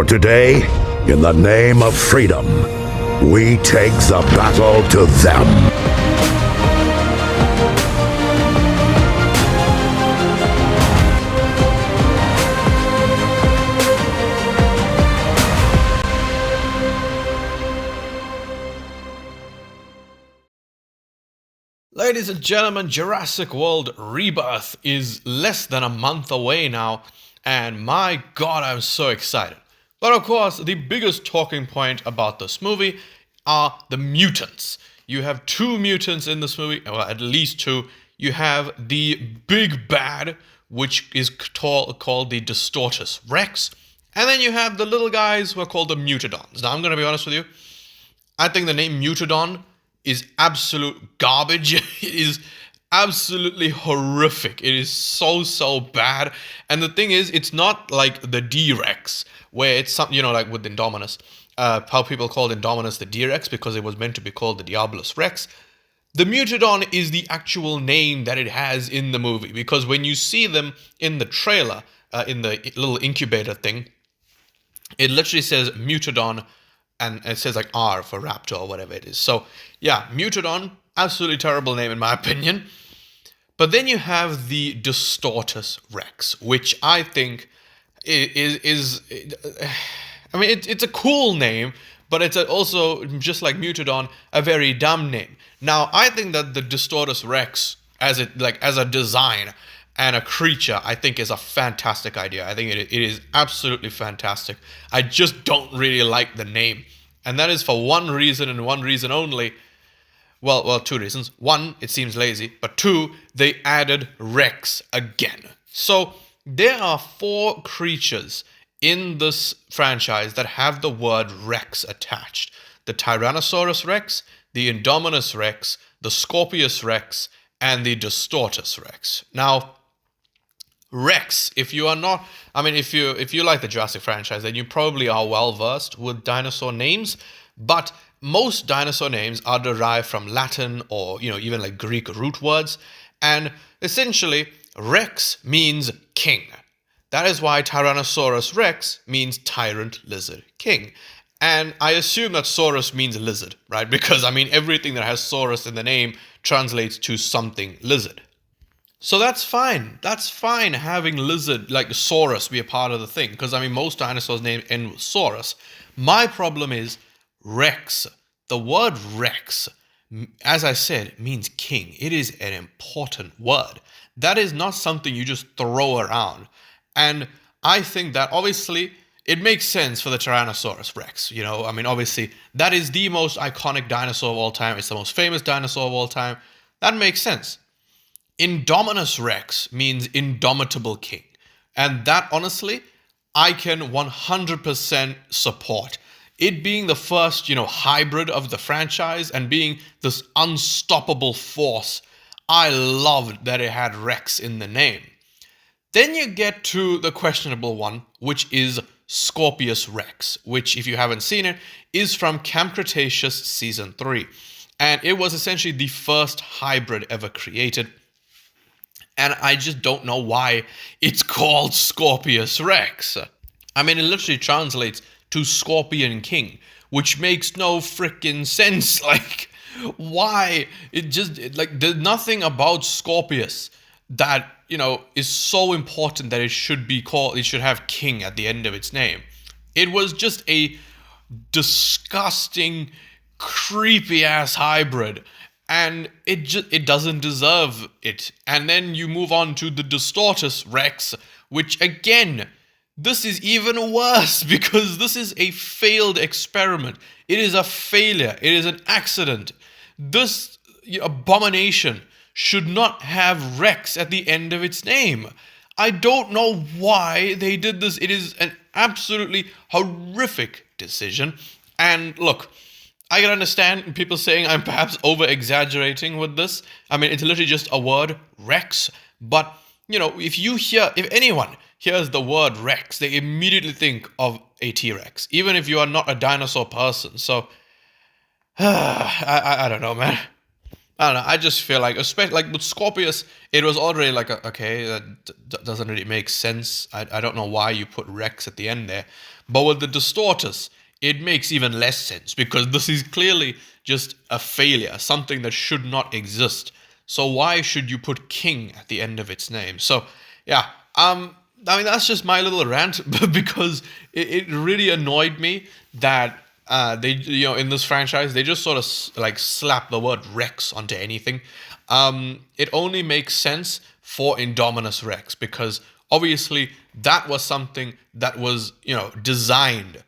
For today, in the name of freedom, we take the battle to them. Ladies and gentlemen, Jurassic World Rebirth is less than a month away now, and my god, I'm so excited. But of course, the biggest talking point about this movie are the mutants. You have two mutants in this movie, well, at least two. You have the big bad, which is called the Distortus Rex, and then you have the little guys who are called the Mutadons. Now, I'm going to be honest with you. I think the name Mutadon is absolute garbage. It is absolutely horrific. It is so bad. And the thing is, it's not like the D-Rex, where it's something, like with Indominus, how people called Indominus the D-Rex because it was meant to be called the Diabolus Rex. The Mutadon is the actual name that it has in the movie, because when you see them in the trailer, in the little incubator thing, it literally says Mutadon, and it says like R for raptor or whatever it is. So yeah, Mutadon, absolutely terrible name in my opinion. But then you have the Distortus Rex, which I think is it's a cool name, but it's also, just like Mutadon, a very dumb name. Now, I think that the Distortus Rex, as a design and a creature, I think is a fantastic idea. I think it is absolutely fantastic. I just don't really like the name. And that is for one reason and one reason only. Well, two reasons. One, it seems lazy. But two, they added Rex again. So there are 4 creatures in this franchise that have the word Rex attached. The Tyrannosaurus Rex, the Indominus Rex, the Scorpius Rex, and the Distortus Rex. Now, Rex, if you like the Jurassic franchise, then you probably are well versed with dinosaur names, but most dinosaur names are derived from Latin or, even like Greek root words, and essentially Rex means king. That is why Tyrannosaurus Rex means tyrant lizard king. And I assume that Saurus means lizard, right? Because everything that has Saurus in the name translates to something lizard. So that's fine. That's fine having lizard, like Saurus, be a part of the thing. Because, most dinosaurs' names end with Saurus. My problem is Rex. The word Rex, as I said, means king. It is an important word. That is not something you just throw around. And I think that, obviously, it makes sense for the Tyrannosaurus Rex. Obviously, that is the most iconic dinosaur of all time. It's the most famous dinosaur of all time. That makes sense. Indominus Rex means indomitable king. And that, honestly, I can 100% support. It being the first, hybrid of the franchise and being this unstoppable force, I loved that it had Rex in the name. Then you get to the questionable one, which is Scorpius Rex, which, if you haven't seen it, is from Camp Cretaceous Season 3. And it was essentially the first hybrid ever created. And I just don't know why it's called Scorpius Rex. It literally translates to Scorpion King, which makes no freaking sense. Like, why? There's nothing about Scorpius that, is so important that it should have king at the end of its name. It was just a disgusting, creepy ass hybrid. And it doesn't deserve it. And then you move on to the Distortus Rex, which again, this is even worse because this is a failed experiment. It is a failure. It is an accident. This abomination should not have Rex at the end of its name. I don't know why they did this. It is an absolutely horrific decision. And look, I can understand people saying I'm perhaps over-exaggerating with this. It's literally just a word, Rex. But, if anyone hears the word Rex, they immediately think of a T-Rex, even if you are not a dinosaur person. So, I don't know, man. I don't know. I just feel like, especially like with Scorpius, it was already like, okay, that doesn't really make sense. I don't know why you put Rex at the end there. But with the Distortus, it makes even less sense because this is clearly just a failure, something that should not exist. So why should you put King at the end of its name? So yeah, I mean that's just my little rant because it really annoyed me that they, in this franchise, they just sort of like slap the word Rex onto anything. It only makes sense for Indominus Rex because obviously that was something that was, designed.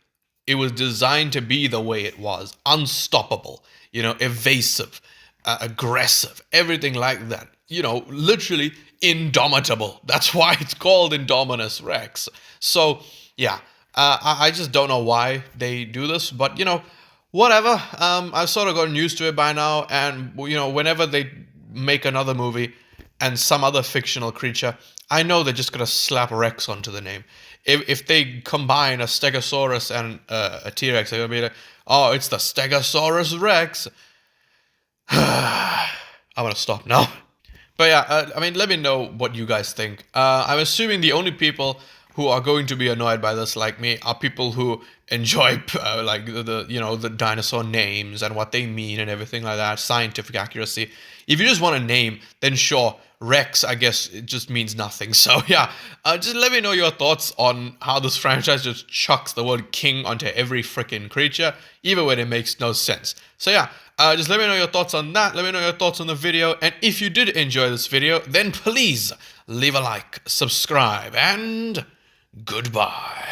It was designed to be the way it was, unstoppable, evasive, aggressive, everything like that. Literally indomitable. That's why it's called Indominus Rex. So, yeah, I just don't know why they do this, but whatever. I've sort of gotten used to it by now, and whenever they make another movie and some other fictional creature, I know they're just gonna slap Rex onto the name. If they combine a Stegosaurus and a T-Rex, they're gonna be like, oh, it's the Stegosaurus Rex. I want to stop now. But yeah, I mean, let me know what you guys think. I'm assuming the only people who are going to be annoyed by this, like me, are people who enjoy like the dinosaur names and what they mean and everything like that, scientific accuracy. If you just want a name, then sure, Rex, I guess it just means nothing. So yeah, just let me know your thoughts on how this franchise just chucks the word king onto every freaking creature, even when it makes no sense. So yeah, just let me know your thoughts on that. Let me know your thoughts on the video. And if you did enjoy this video, then please leave a like, subscribe, and goodbye.